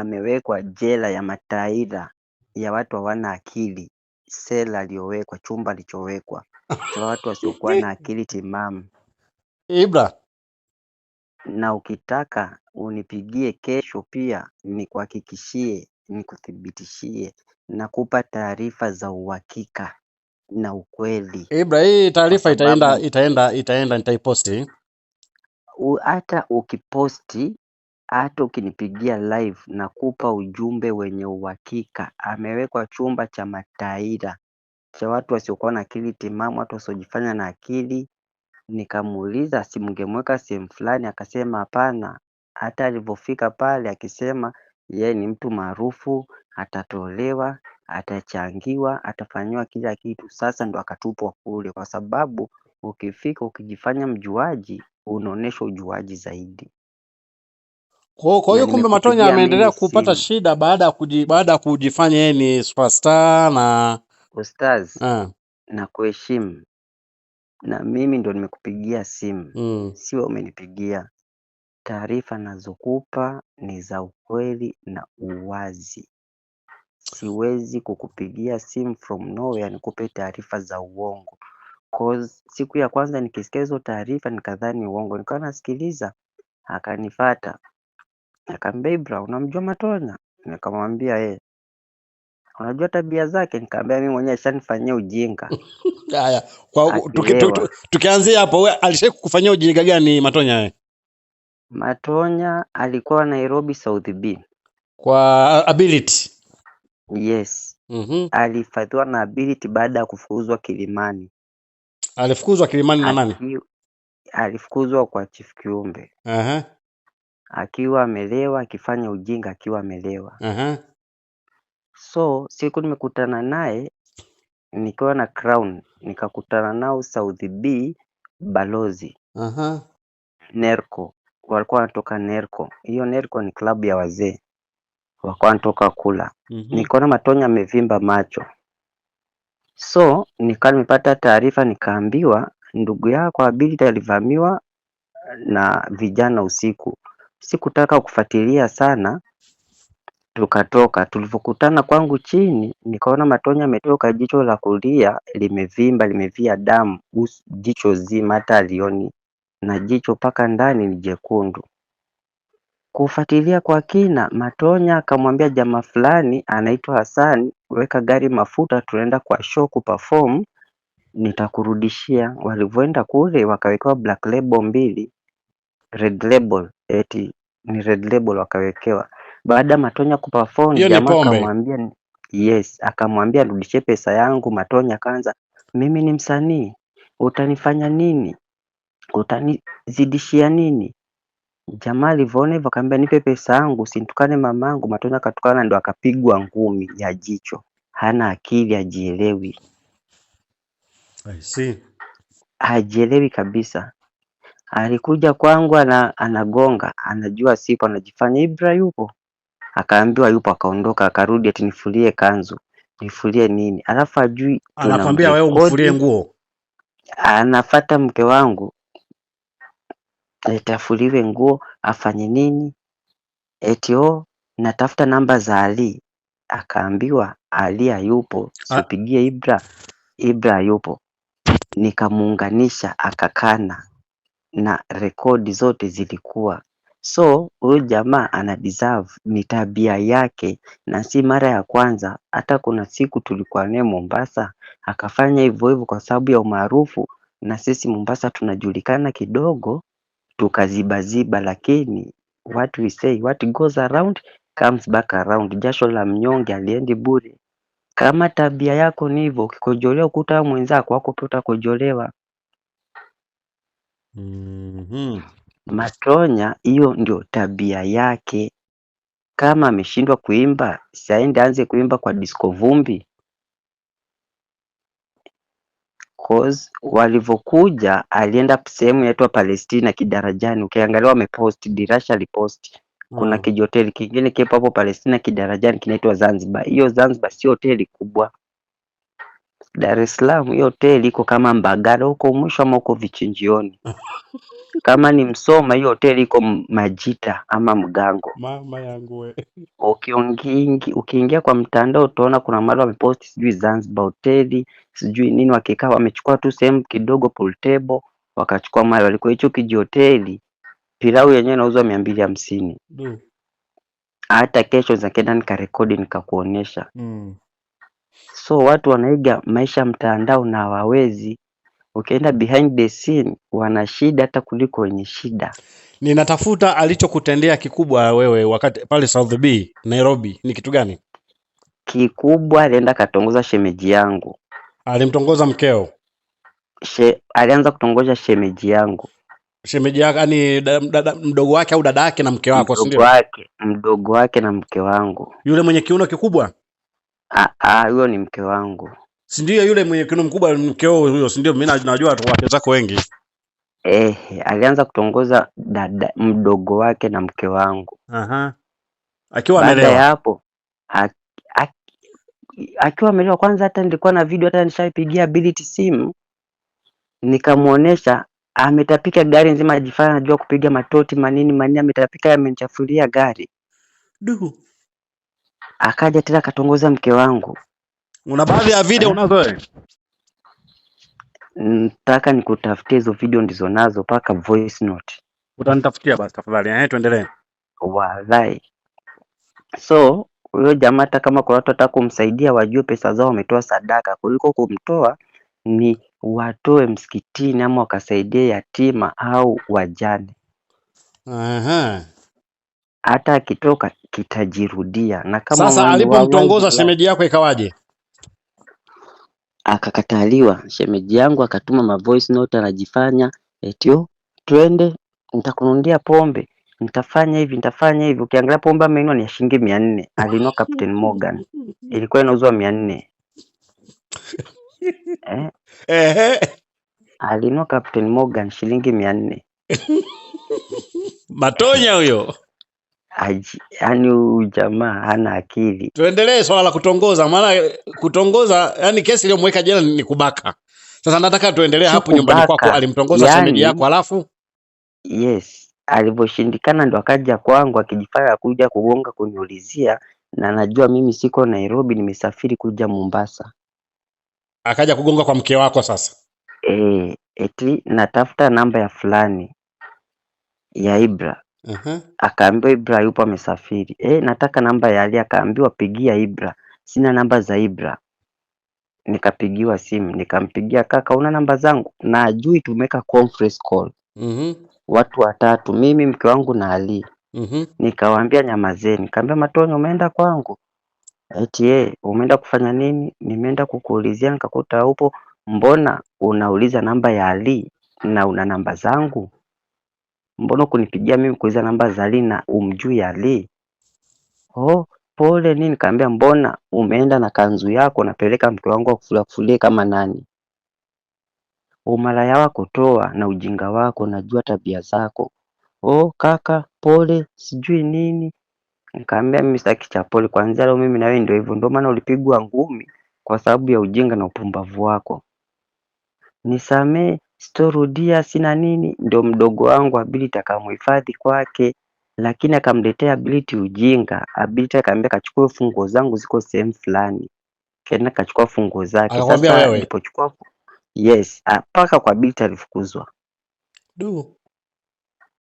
amewekwa jela ya mataira ya watu hawana akili. Sela aliyowekwa, chumba alichowekwa cha watu wasiokuwa na akili timamu. Ibra, Na ukitaka unipigie kesho pia nikuhakikishie, nikuthibitishie, nakupa taarifa za uhakika na ukweli, Ibra, hii kwa taarifa sababu itaenda nitaiposti. hata ukiposti, hata ukinipigia live, nakupa ujumbe wenye uhakika. Amewekwa chumba cha mataira cha watu wasiokuwa na akili timamu, watu wasiojifanya na akili. Nikamuuliza si mngemweka sehemu fulani, akasema hapana. Hata alivyofika pale akisema yeye ni mtu maarufu, atatolewa, atachangiwa, atafanyiwa kila kitu. Sasa ndo akatupwa kule, kwa sababu ukifika ukijifanya mjuaji unaonesha ujuaji zaidi. Kwa Na hiyo kumbe Matonya nimekupigia ameendelea mimi kupata simu shida baada ya kujifanya yeye ni superstar na Ustaz, ah. na kuheshimu, na mimi ndo nimekupigia simu, sio umenipigia. Taarifa nazokupa ni za ukweli na uwazi. Siwezi kukupigia simu from nowhere nikupe taarifa za uongo. Cause siku ya kwanza nikisikia hizo taarifa nikadhani uongo, nikawa nasikiliza. Akanifuata akaniambia, Ibra, unamjua Matonya? Nikamwambia unajua tabia zake? Nikamwambia mimi mwenyewe ashanifanyia ujinga. Haya, Akilewa. tukianzia hapo, wewe alishawahi kukufanyia ujinga gani Matonya wewe? Matonya alikuwa Nairobi South B. Kwa ability. Yes. Alihifadhiwa na ability baada ya kufukuzwa Kilimani. Alifukuzwa Kilimani na nani? Alifukuzwa kwa Chief Kiumbe. Akiwa amelewa, akifanya ujinga akiwa amelewa. So siku nimekutana naye nikiwa na Crown, nikakutana nao South B Balozi. Nerco. Walikuwa wanatoka Nerco. Hiyo Nerco ni klabu ya wazee. Walikuwa wanatoka kula. Nikaona Matonya amevimba macho. So nikawa nimepata taarifa, nikaambiwa ndugu yako Ability alivamiwa na vijana usiku. Sikutaka kufuatilia sana, tukatoka. Tulipokutana kwangu chini, nikaona Matonya ametoka jicho la kulia limevimba, limevia damu, jicho zima hata alioni, na jicho paka ndani ni jekundu. Kufuatilia kwa kina, Matonya akamwambia jamaa fulani anaitwa Hassan, weka gari mafuta tunaenda kwa show kuperform, nitakurudishia. Walivyoenda kule wakawekewa black label 2, red label, eti ni red label wakawekewa. Baada Matonya kuperform, jamaa akamwambia akamwambia arudishie pesa yangu. Matonya kaanza, mimi ni msanii, utanifanya nini? Utanizidishia nini? Jamaa alivyoona hivyo akamwambia nipe pesa yangu, usitukane mamangu. Matonya akatukana, ndo akapigwa ngumi ya jicho. Hana akili, hajielewi. I see. Hajielewi kabisa. Alikuja kwangu anagonga, anajua sipo, anajifanya Ibra yupo. Akaambiwa yupo, akaondoka, akarudi ati nifulie kanzu. Nifulie nini? Alafu ajui anakwambia wewe umfulie nguo. Anafuata mke wangu atafuliwe nguo, afanye nini? Eti natafuta namba za Ali. Akaambiwa Ali hayupo, sipigie Ibra. Ibra hayupo. Nikamuunganisha, akakana na rekodi zote zilikuwa. So huyu jamaa ana deserve, ni tabia yake na si mara ya kwanza. Hata kuna siku tulikuwa naye Mombasa, akafanya hivyo hivyo kwa sababu ya umaarufu, na sisi Mombasa tunajulikana kidogo, tukazibaziba. Lakini what we say, what goes around comes back around. Jasho la mnyonge aliendi bure. Kama tabia yako ni hivyo, ukikojolewa ukuta mwenzako wako pia utakojolewa. Matonya hiyo ndio tabia yake. Kama ameshindwa kuimba, siaende aanze kuimba kwa disco vumbi. Cause walivyokuja alienda sehemu inaitwa Palestina Kidarajani. Ukiangalia wamepost, Dirasha alipost. Kuna kijoteli kingine kipo hapo Palestina Kidarajani kinaitwa Zanzibar. Hiyo Zanzibar sio hoteli kubwa. Dar es Salaam hiyo hoteli iko kama Mbagala huko mwisho ama huko Vichinjioni. Kama ni Msoma hiyo hoteli iko Majita ama Mgango. Mama yangu we. Ukiingia kwa mtandao utaona kuna mahali wameposti sijui Zanzibar hoteli, sijui nini, wakikaa wamechukua tu sehemu kidogo pool table, wakachukua mahali walikuwa hicho kijihoteli. Pilau yenyewe inauzwa 250. Hata kesho zakenda nikarekodi nikakuonesha. So watu wanaiga maisha ya mtandao na hawawezi. Ukienda behind the scene wana shida hata kuliko wenye shida. Ninatafuta alichokutendea kikubwa wewe wakati pale South B Nairobi ni kitu gani? Kikubwa alienda katongoza shemeji yangu. Alimtongoza mkeo? Alianza kutongoza shemeji yangu. Shemeji yake ni mdogo wake au dada yake na mke wako, si ndio? Mdogo wake na mke wangu. Yule mwenye kiuno kikubwa? Huyo ni mke wangu. Si ndio yule mwenye kiuno mkubwa mkeo huyo, si ndio? Mimi najua watu wake zako wengi. Alianza kutongoza mdogo wake na mke wangu. Akiwa amelewa. Baada ya hapo akiwa amelewa, kwanza hata nilikuwa na video, hata nishaipigia Ability simu nikamuonesha, ametapika gari nzima, ajifanya anajua kupiga matoti manini, ametapika, yamenichafulia gari. Akaja tena katongoza mke wangu. Una baadhi ya video unazo wewe? Nataka nikutafutie hizo video ndizo nazo paka voice note. Utanitafutia basi tafadhali. Tuendelee. Wallahi. So huyo jamaa hata kama kwa watu wataka kumsaidia wajue pesa zao wametoa sadaka, kuliko kumtoa ni watoe msikitini ama wakasaidie yatima au wajane. Hata akitoka kitajirudia. Na kama sasa alipomtongoza shemeji yako ikawaje? Akakataliwa. Shemeji yangu akatuma ma voice note, anajifanya etio twende nitakununulia pombe, nitafanya hivi. Ukiangalia pombe amenunua ni shilingi 400. Alinunua Captain Morgan. Ilikuwa inauzwa 400. Alinunua Captain Morgan shilingi 400. Matonya huyo. Yaani huyu jamaa hana akili. Tuendelee swala la kutongoza, maana kutongoza yani kesi iliyomweka jela ni kubaka. Sasa nataka tuendelee hapo nyumbani kwako. Alimtongoza shemeji yako alafu? Yes, alivyoshindikana ndo akaja kwangu akijifanya kuja kugonga kuniulizia, na najua mimi siko Nairobi, nimesafiri kuja Mombasa. Akaja kugonga kwa mke wako sasa? Eti natafuta namba ya fulani ya Ibra. Akaambiwa Ibra yupo amesafiri. Nataka namba ya Ali, akaambiwa pigia Ibra. Sina namba za Ibra. Nikapigiwa simu, nikampigia, kaka una namba zangu? Na ajui tumeka conference call. Watu watatu, mimi, mke wangu na Ali. Nikawaambia nyamazeni. Nikamwambia Matonya umeenda kwangu? Eti umeenda kufanya nini? Nimeenda kukuulizia nikakuta upo. Mbona unauliza namba ya Ali na una namba zangu? Mbona kunipigia mimi kuuliza namba za Ali na umjui Ali? Pole nini? Nikamwambia mbona umeenda na kanzu yako napeleka mke wangu akufulie kama nani? Umalaya wako toa na ujinga wako, najua tabia zako. Kaka pole sijui nini. Nikamwambia mimi sitaki cha pole, kwanza leo mimi na wewe ndio hivyo, ndio maana ulipigwa ngumi kwa sababu ya ujinga na upumbavu wako. Nisamee, sitorudia, sina nini. Ndio mdogo wangu Ability akamhifadhi kwake, lakini akamletea Ability ujinga. Ability akamwambia kachukue funguo zangu ziko sehemu fulani. Kaenda kachukua funguo zake. Sasa nilipochukua yes, paka kwa Ability alifukuzwa.